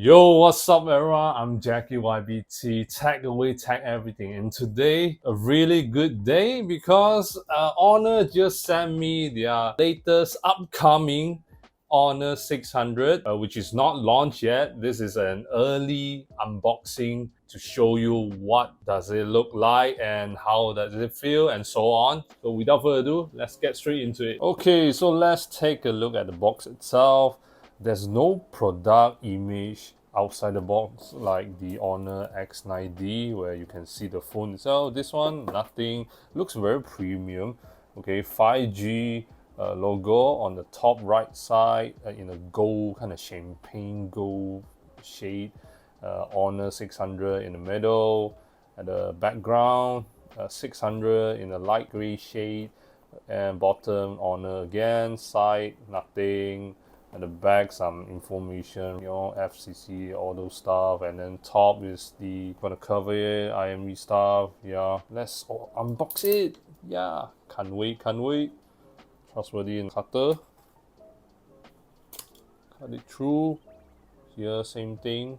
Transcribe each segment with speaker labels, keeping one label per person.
Speaker 1: Yo, what's up everyone? I'm Jacky YBT, tag away, tag everything. And today, a really good day because Honor just sent me their latest upcoming Honor 600, which is not launched yet. This is an early unboxing to show you what does it look like and how does it feel and so on. So without further ado, let's get straight into it. Okay, so let's take a look at the box itself. There's no product image outside the box like the Honor X9D where you can see the phone itself. This one, nothing. Looks very premium. Okay, 5G logo on the top right side in a gold, kind of champagne gold shade. Honor 600 in the middle. At the background, 600 in a light gray shade. And bottom, Honor again. Side, nothing. At the back, some information, FCC, all those stuff, and then top is the gonna cover it, IME stuff. Yeah, let's unbox it. Yeah, can't wait. Trustworthy in cutter. Cut it through. Here, same thing.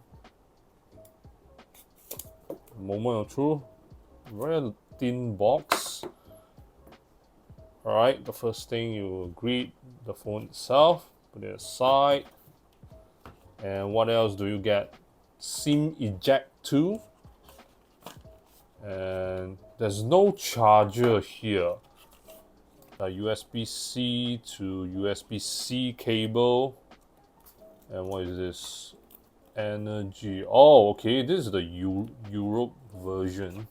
Speaker 1: Moment or two. Very thin box. Alright, the first thing you greet the phone itself. Put it aside. And what else do you get? SIM eject 2. And there's no charger here. A USB-C to USB-C cable. And what is this? Energy. Oh, okay. This is the Europe version.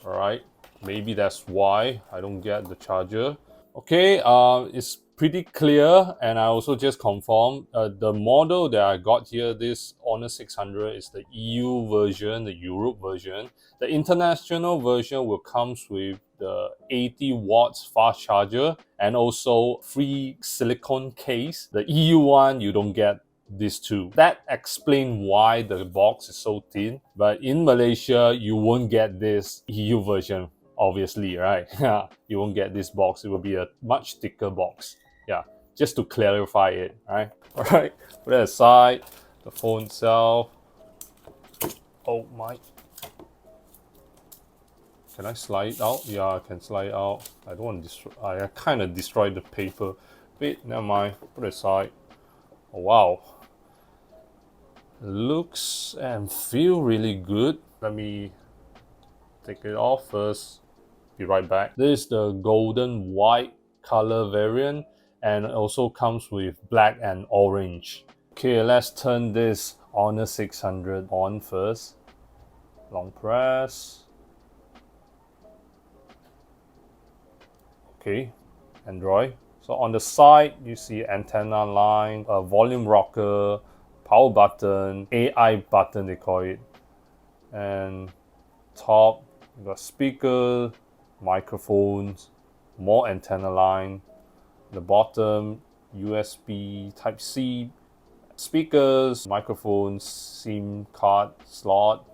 Speaker 1: Alright. Maybe that's why I don't get the charger. Okay, it's pretty clear, and I also just confirmed the model that I got here, this Honor 600, is the EU version, the Europe version. The international version will comes with the 80 watts fast charger and also free silicone case. The EU one, you don't get these two. That explains why the box is so thin, but in Malaysia, you won't get this EU version. Obviously, right? You won't get this box. It will be a much thicker box. Yeah, just to clarify it, right? All right, put that aside. The phone itself. Oh my. Can I slide it out? Yeah, I can slide it out. I don't want to destroy. I kind of destroyed the paper. Wait, never mind. Put it aside. Oh, wow. Looks and feel really good. Let me take it off first. Be right back. This is the golden white color variant and also comes with black and orange. Okay, let's turn this Honor 600 on first. Long press. Okay, Android. So on the side, you see antenna line, a volume rocker, power button, AI button they call it. And top, you got speaker, microphones, more antenna line. The bottom, USB Type-C, speakers, microphones, SIM card slot.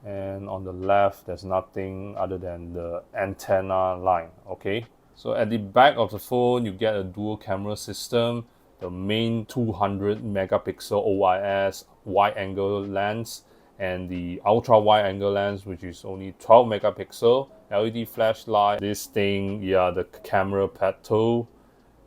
Speaker 1: And on the left, there's nothing other than the antenna line, okay? So at the back of the phone, you get a dual camera system, the main 200 megapixel OIS wide angle lens, and the ultra wide angle lens, which is only 12 megapixel, LED flashlight. This thing, yeah, the camera petal.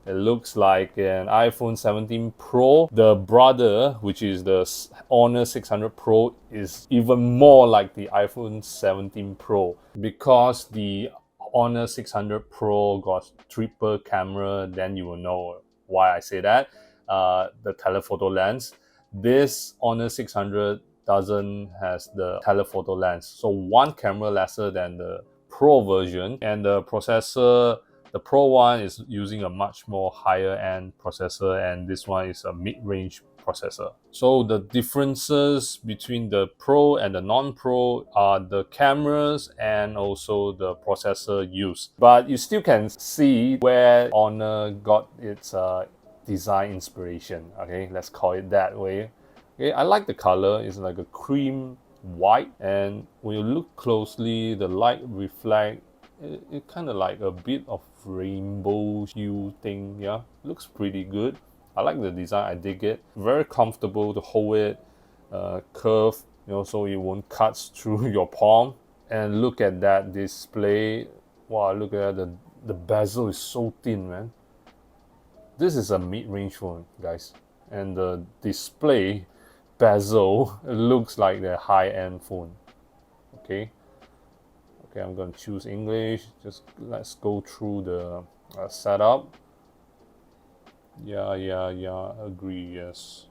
Speaker 1: It looks like an iPhone 17 Pro. The brother, which is the Honor 600 Pro, is even more like the iPhone 17 Pro because the Honor 600 Pro got triple camera. Then you will know why I say that. The telephoto lens. This Honor 600 doesn't has the telephoto lens, so one camera lesser than the Pro version, and the processor. The Pro one is using a much more higher end processor, and this one is a mid-range processor. So the differences between the Pro and the non-Pro are the cameras and also the processor used. But you still can see where Honor got its design inspiration. Okay, let's call it that way. Okay, I like the color. It's like a cream white, and when you look closely, the light reflect. It kind of like a bit of rainbow hue thing. Yeah, looks pretty good. I like the design, I dig it. Very comfortable to hold it, curve, so it won't cut through your palm. And look at that display. Wow, look at that. The bezel is so thin, man. This is a mid-range phone, guys. And the display bezel looks like the high-end phone. Okay. Okay, I'm going to choose English. Just let's go through the setup. Yeah, agree, yes.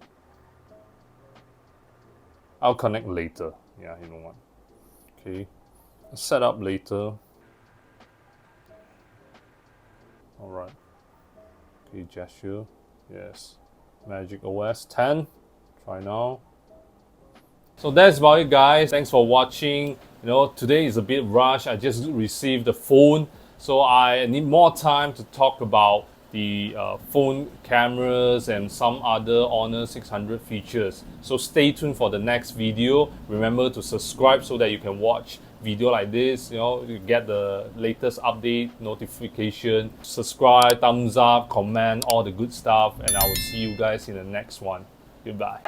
Speaker 1: I'll connect later. Yeah, you know what. Okay, set up later. All right. Okay, gesture. Yes. Magic OS 10. Try now. So that's about it, guys. Thanks for watching. Today is a bit rushed. I just received the phone, so I need more time to talk about the phone cameras and some other Honor 600 features. So stay tuned for the next video. Remember to subscribe so that you can watch video like this. You get the latest update notification. Subscribe, thumbs up, comment, all the good stuff, and I will see you guys in the next one. Goodbye.